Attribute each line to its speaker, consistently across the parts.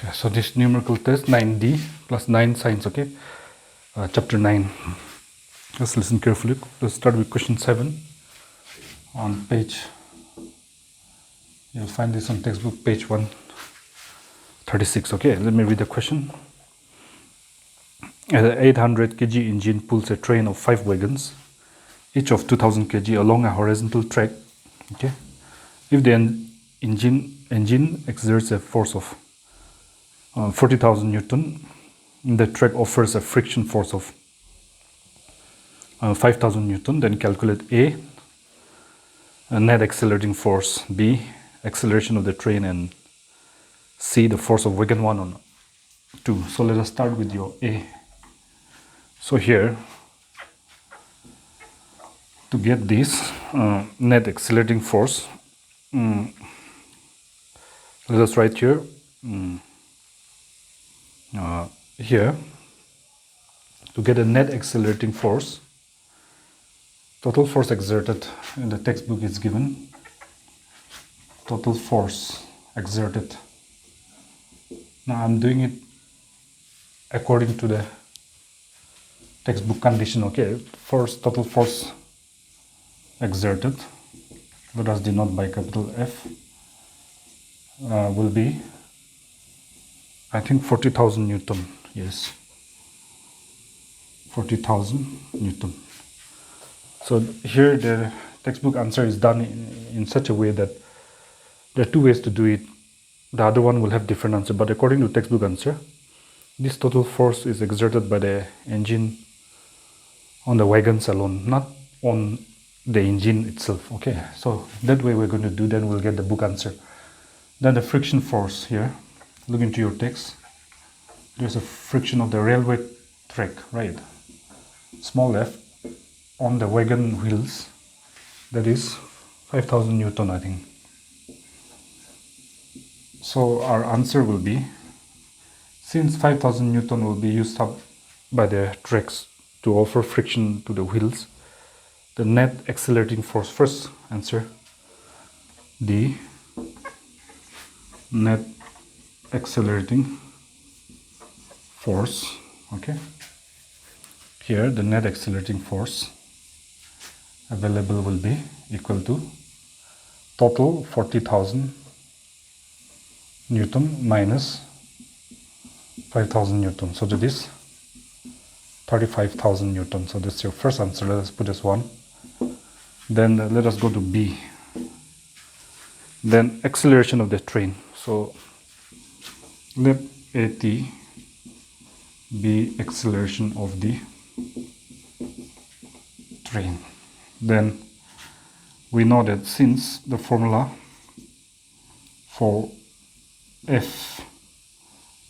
Speaker 1: Okay, so this numerical test 9D plus 9 science, okay, chapter 9. Let's listen carefully. Let's start with question 7 on page, you'll find this on textbook page 136. Okay, let me read the question. An 800 kg engine pulls a train of 5 wagons, each of 2000 kg along a horizontal track. Okay, if the engine exerts a force of 40,000 Newton, the track offers a friction force of 5,000 Newton, then calculate A, net accelerating force, B, acceleration of the train, and C, the force of wagon 1 on 2. So let us start with your A. So here, to get this net accelerating force, let us write here, here, to get a net accelerating force, total force exerted in the textbook is given, total force exerted. Now I'm doing it according to the textbook condition. Okay, first total force exerted, let us denote by capital F, will be, I think, 40,000 Newton. Yes, 40,000 Newton. So here the textbook answer is done in such a way that there are two ways to do it. The other one will have different answer, but according to textbook answer, this total force is exerted by the engine on the wagons alone, not on the engine itself. Okay, so that way we're going to do, then we'll get the book answer. Then the friction force here, look into your text, there's a friction of the railway track, right? Small f on the wagon wheels, that is 5,000 Newton, I think. So our answer will be, since 5,000 Newton will be used up by the tracks to offer friction to the wheels, the net accelerating force, first answer, the net accelerating force, okay, here the net accelerating force available will be equal to total 40,000 Newton minus 5,000 Newton, so that is 35,000 Newton. So that's your first answer. Let us put as 1. Then let us go to B. Then acceleration of the train. So let AT be acceleration of the train. Then we know that since the formula for F,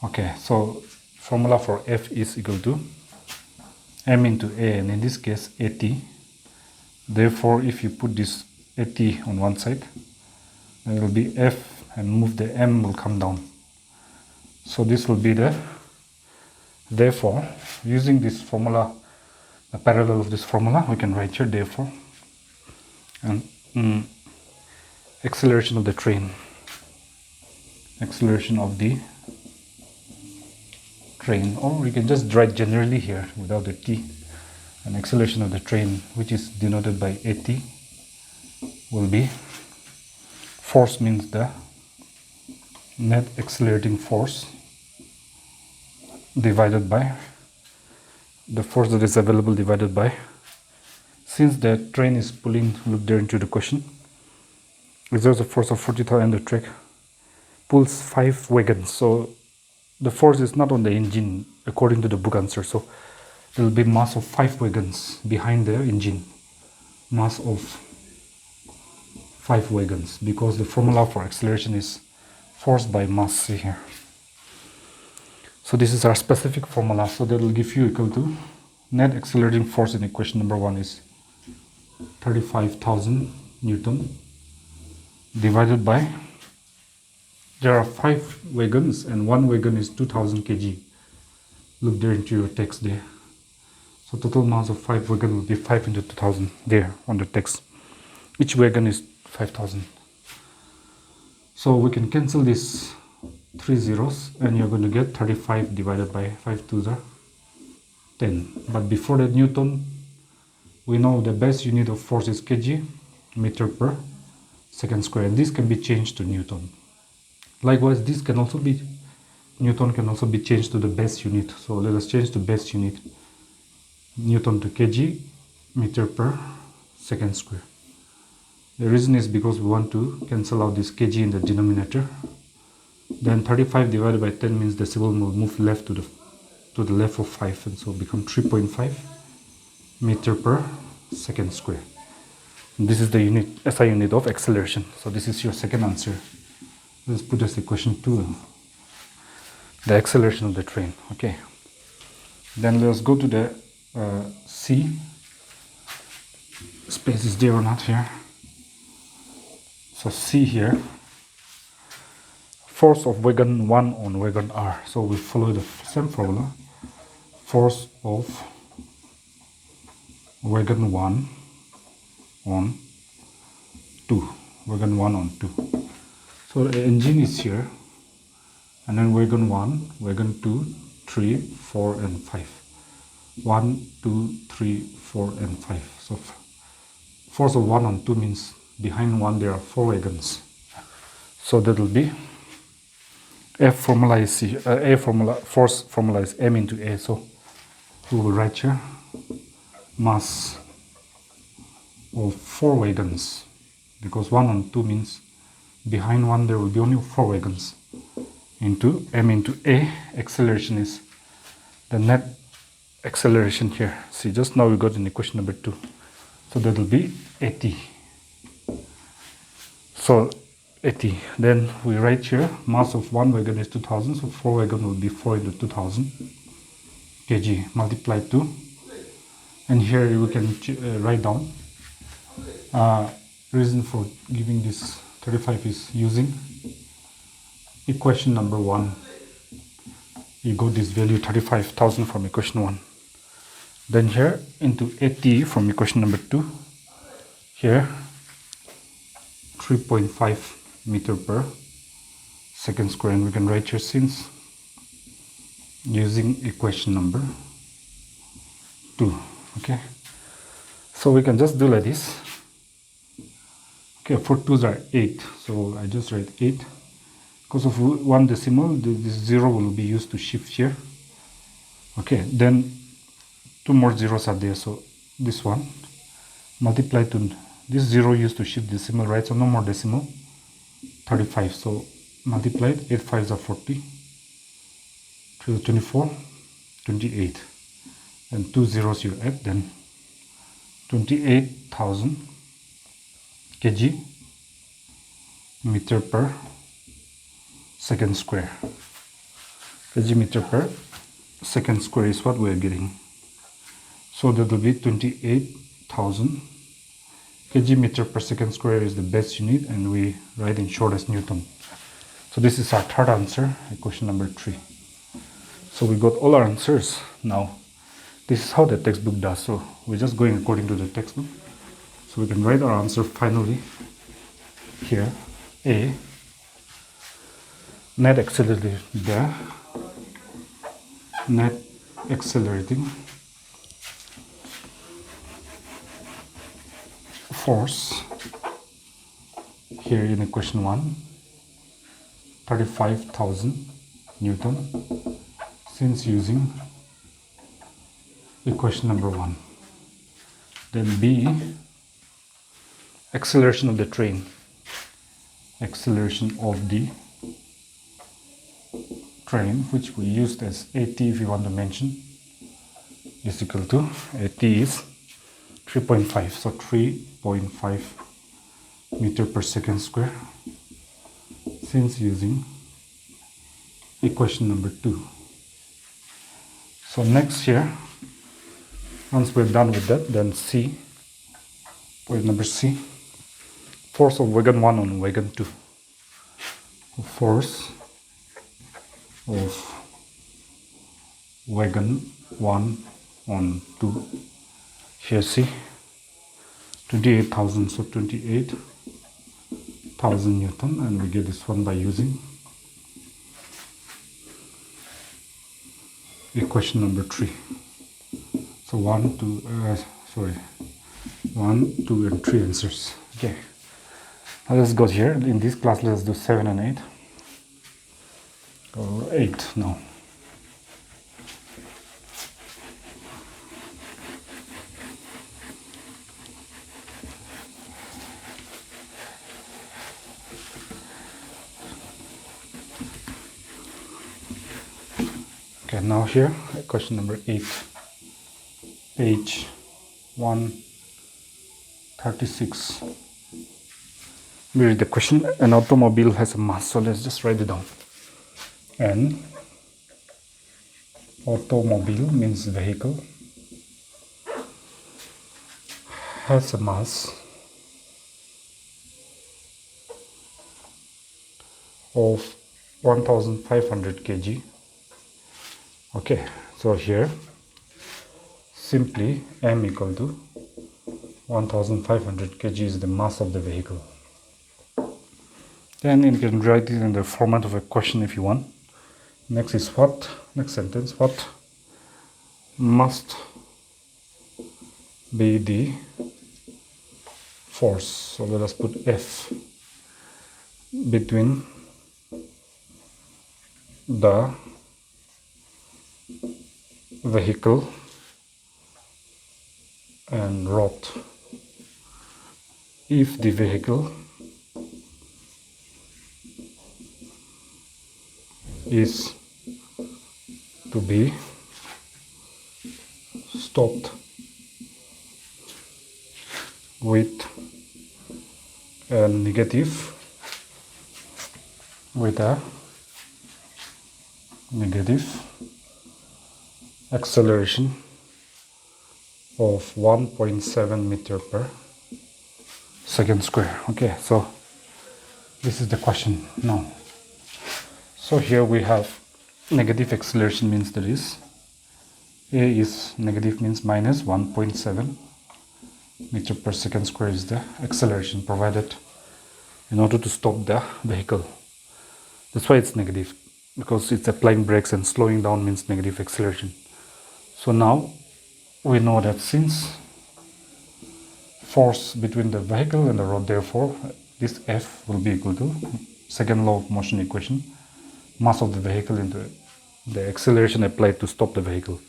Speaker 1: okay, so formula for F is equal to M into A, and in this case AT. Therefore, if you put this AT on one side, it will be F, and move the M will come down. So this will be the, therefore, using this formula, the parallel of this formula, we can write here therefore, and acceleration of the train, acceleration of the train, or we can just write generally here without the T, and acceleration of the train, which is denoted by AT, will be, force means the net accelerating force divided by the force that is available divided by, since the train is pulling, look there into the question, exerts a force of 40,000 and the track pulls 5 wagons. So the force is not on the engine according to the book answer. So there will be mass of 5 wagons behind the engine, mass of 5 wagons, because the formula for acceleration is force by mass. See here. So this is our specific formula. So that will give you equal to net accelerating force in equation number 1 is 35,000 Newton divided by, there are 5 wagons and one wagon is 2000 kg. Look there into your text there. So total mass of 5 wagon will be 5 into 2000 there on the text. Each wagon is 5,000. So we can cancel this 3 zeros, and you're going to get 35 divided by 5 to the 10. But before that, Newton, we know the best unit of force is kg, meter per second square, and this can be changed to Newton. Likewise, this can also be, Newton can also be changed to the best unit. So let us change to best unit, Newton to kg, meter per second square. The reason is because we want to cancel out this kg in the denominator. Then 35 divided by 10 means the symbol will move left to the left of 5, and so become 3.5 meter per second square. And this is the unit, SI unit of acceleration. So this is your second answer. Let's put as equation 2, the acceleration of the train. Okay. Then let's go to the C. Space is there or not here? So C here. Force of wagon 1 on wagon R. So we follow the same formula. Force of wagon 1 on 2. Wagon 1 on 2. So the engine is here. And then wagon 1, wagon 2, 3, 4, and 5. 1, 2, 3, 4, and 5. So force of 1 on 2 means behind 1 there are 4 wagons. So that will be F formula is C, A formula, force formula is M into A. So we will write here mass of 4 wagons, because 1 on 2 means behind 1 there will be only 4 wagons, into M into A. Acceleration is the net acceleration here. See, just now we got in equation number 2. So that will be AT. So AT. Then we write here mass of 1 wagon is 2000, so 4 wagon will be 4 into 2000 kg multiplied 2. And here we can write down reason for giving this 35 is using equation number 1. You got this value 35,000 from equation 1. Then here into AT from equation number 2. Here 3.5 meter per second square, and we can write here since using equation number 2. Okay, so we can just do like this. Okay, 4 2s are 8, so I just write 8. Because of 1 decimal, this 0 will be used to shift here. Okay, then 2 more zeros are there, so this one multiplied to this 0 used to shift decimal, right? So no more decimal. 35, so multiplied, 8 5s are 40, 3 is 24, 28, and 2 zeros you add, then 28,000 kg meter per second square. Kg meter per second square is what we are getting. So that will be 28,000 kg meter per second square is the best unit, and we write in short as Newton. So this is our third answer, equation number 3. So we got all our answers. Now this is how the textbook does, so we're just going according to the textbook. So we can write our answer finally here. A, net accelerating there, net accelerating force here in equation 1, 35,000 Newton, since using equation number 1. Then B, acceleration of the train, acceleration of the train, which we used as AT if you want to mention, is equal to AT is 3.5, so 3.5 meter per second square, since using equation number 2. So next here, once we're done with that, then C, point number C, force of wagon 1 on wagon 2. Force of wagon 1 on 2. Here see 28,000, so 28,000 Newton, and we get this one by using equation number 3. So 1, 2, 1, 2 and 3 answers. Okay, now let's go here. In this class, let's do 7 and 8. Or 8 now. Okay, now here, question number 8, page 136. We read the question. An automobile has a mass, so let's just write it down. An automobile means vehicle has a mass of 1500 kg. Okay, so here simply m equal to 1500 kg is the mass of the vehicle. Then you can write it in the format of a question if you want. Next is what? Next sentence, what must be the force? So let us put F between the vehicle and rod if the vehicle is to be stopped with a negative acceleration of 1.7 meter per second square. Okay, so this is the question now. So here we have negative acceleration means that is A is negative means minus 1.7 meter per second square is the acceleration provided in order to stop the vehicle. That's why it's negative, because it's applying brakes and slowing down means negative acceleration. So now we know that since force between the vehicle and the rod, therefore this F will be equal to second law of motion equation, mass of the vehicle into the acceleration applied to stop the vehicle.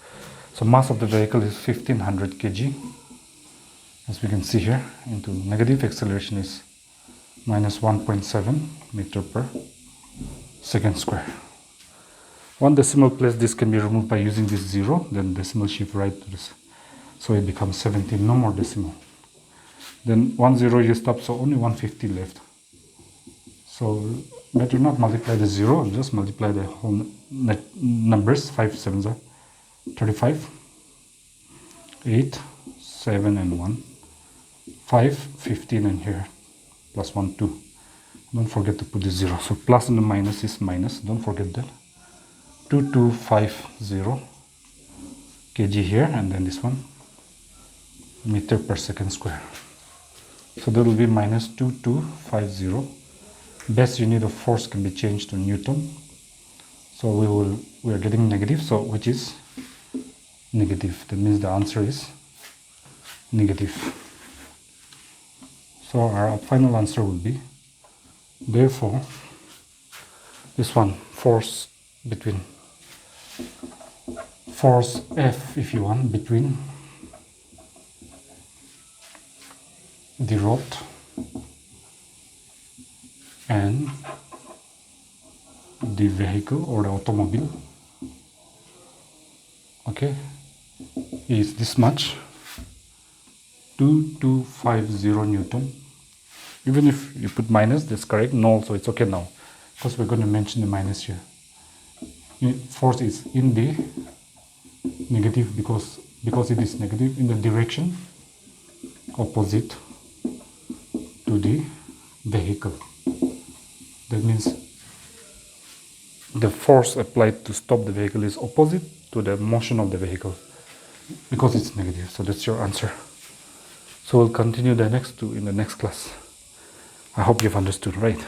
Speaker 1: So mass of the vehicle is 1500 kg, as we can see here, into negative acceleration is minus 1.7 meter per second square. One decimal place, this can be removed by using this 0, then decimal shift right to this, so it becomes 17, no more decimal. Then 1 0 you stop, so only 150 left. So better not multiply the 0, just multiply the whole numbers. 5 7s are 35, 8, 7 and 1, 5, 15 and here plus 1, 2. Don't forget to put the 0. So plus and the minus is minus, don't forget that. 2250 kg here, and then this one meter per second square. So that will be minus 2250. Best unit of force can be changed to Newton. So we are getting negative, so which is negative. That means the answer is negative. So our final answer will be, therefore, this one, force between, force F if you want, between the rod and the vehicle or the automobile, okay, is this much, 2250 Newton. Even if you put minus, that's correct. No, so it's okay now, because we're going to mention the minus here. Force is in the negative because it is negative in the direction opposite to the vehicle. That means the force applied to stop the vehicle is opposite to the motion of the vehicle because it's negative. So that's your answer. So we'll continue the next two in the next class. I hope you've understood, right?